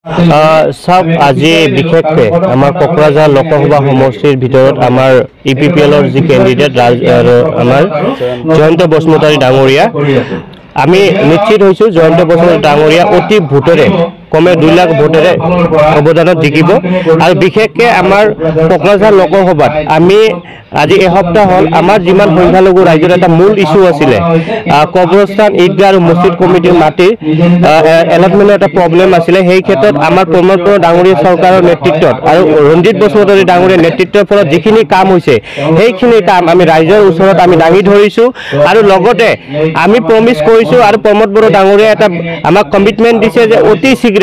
চাওক আজি বিশেষকৈ আমাৰ কোকৰাঝাৰ লোকসভা সমষ্টিৰ ভিতৰত আমাৰ ইপিপিএলৰ যি কেণ্ডিডেট আমাৰ জয়ন্ত বসুমতাৰী ডাঙৰীয়া আমি নিশ্চিত হৈছোঁ জয়ন্ত বসুমতাৰী ডাঙৰীয়া অতি ভোটেৰে কমে 2 লাখ ভোটেৰে অৱদানত জিকিব আৰু বিশেষকৈ আমাৰ কোকৰাঝাৰ লোকসভাত আমি আজি এসপ্তাহ হল আমাৰ যিমান সংখ্যালঘু ৰাজ্যৰ এটা মূল ইস্যু আছিলে কবৰস্থান ঈদগাহ আৰু মছজিদ কমিটিৰ মাটিৰ এলটমেণ্টৰ এটা প্ৰব্লেম আছিলে সেই ক্ষেত্ৰত আমাৰ প্ৰমোদ বড়ো ডাঙৰীয়া চৰকাৰৰ নেতৃত্বত আৰু ৰঞ্জিত বসুমতাৰী ডাঙৰীয়াৰ নেতৃত্বৰ ফলত যিখিনি কাম হৈছে সেইখিনি কাম আমি ৰাইজৰ ওচৰত আমি দাঙি ধৰিছোঁ আৰু লগতে আমি প্ৰমিছ কৰিছোঁ আৰু প্ৰমোদ বড়ো ডাঙৰীয়াই এটা আমাক কমিটমেণ্ট দিছে যে অতি শীঘ্ৰে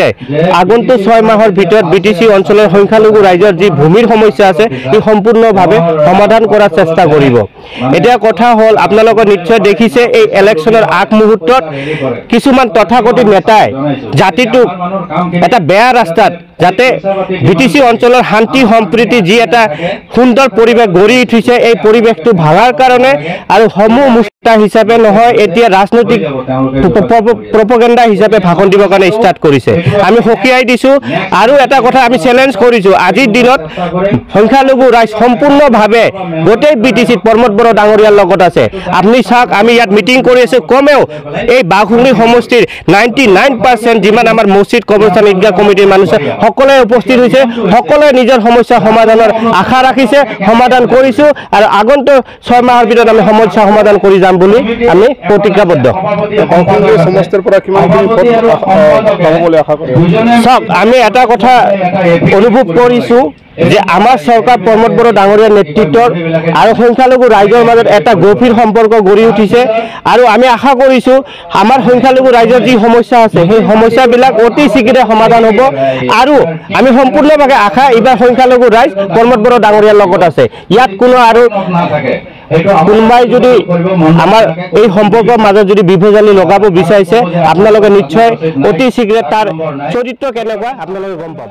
আগন্তুক 6 মাহৰ ভিতৰত বিটিচি অঞ্চলৰ সংখ্যালঘু ৰাইজৰ যি ভূমিৰ সমস্যা আছে ই সম্পূৰ্ণভাৱে সমাধান কৰাৰ চেষ্টা কৰিব। এতিয়া কথা হল আপোনালোকে নিশ্চয় দেখিছে এই ইলেকশ্যনৰ আগ মুহূৰ্তত কিছুমান তথাকথিত নেতাই জাতিটোক এটা বেয়া ৰাস্তাত যাতে বিটিচি অঞ্চলৰ শান্তি সম্প্ৰীতি যি এটা সুন্দৰ পৰিৱেশ গঢ়ি উঠিছে এই পৰিৱেশটো ভাঙাৰ কাৰণে আৰু সমূহ মুস্তা হিচাপে নহয় এতিয়া ৰাজনৈতিক প্ৰপগেণ্ডা হিচাপে ভাষণ দিবৰ কাৰণে ষ্টাৰ্ট কৰিছে। আমি সকীয়াই দিছোঁ আৰু এটা কথা আমি চেলেঞ্জ কৰিছোঁ আজিৰ দিনত সংখ্যালঘু ৰাইজ সম্পূৰ্ণভাৱে গোটেই বিটিচিত প্ৰমোদ বড়ো ডাঙৰীয়াৰ লগত আছে। আপুনি চাওক আমি ইয়াত মিটিং কৰি আছোঁ কমেও এই বাঘুংৰি সমষ্টিৰ 99% যিমান আমাৰ মছজিদ কবৰস্থান ঈদগাহ কমিটিৰ মানুহ সকলোৱে উপস্থিত হৈছে সকলোৱে নিজৰ সমস্যা সমাধানৰ আশা ৰাখিছে সমাধান কৰিছোঁ আৰু আগন্তুক 6 মাহৰ ভিতৰত আমি সমস্যা সমাধান কৰি যাম বুলি আমি প্ৰতিজ্ঞাবদ্ধ। চাওক আমি এটা কথা অনুভৱ কৰিছোঁ যে আমাৰ চৰকাৰ প্ৰমোদ বড়ো ডাঙৰীয়াৰ নেতৃত্বত আৰু সংখ্যালঘু ৰাইজৰ মাজত এটা গভীৰ সম্পৰ্ক গঢ়ি উঠিছে আৰু আমি আশা কৰিছোঁ আমাৰ সংখ্যালঘু ৰাইজৰ যি সমস্যা আছে সেই সমস্যাবিলাক অতি শীঘ্ৰে সমাধান হ'ব আৰু আমি সম্পূৰ্ণভাৱে আশা এইবাৰ সংখ্যালঘু ৰাইজ প্ৰমোদ বড়ো ডাঙৰীয়াৰ লগত আছে। ইয়াত কোনো আৰু কোনোবাই যদি আমাৰ এই সম্পৰ্কৰ মাজত যদি বিভাজনী লগাব বিচাৰিছে আপোনালোকে নিশ্চয় অতি শীঘ্ৰে তাৰ চৰিত্ৰ কেনেকুৱা আপোনালোকে গম পাব।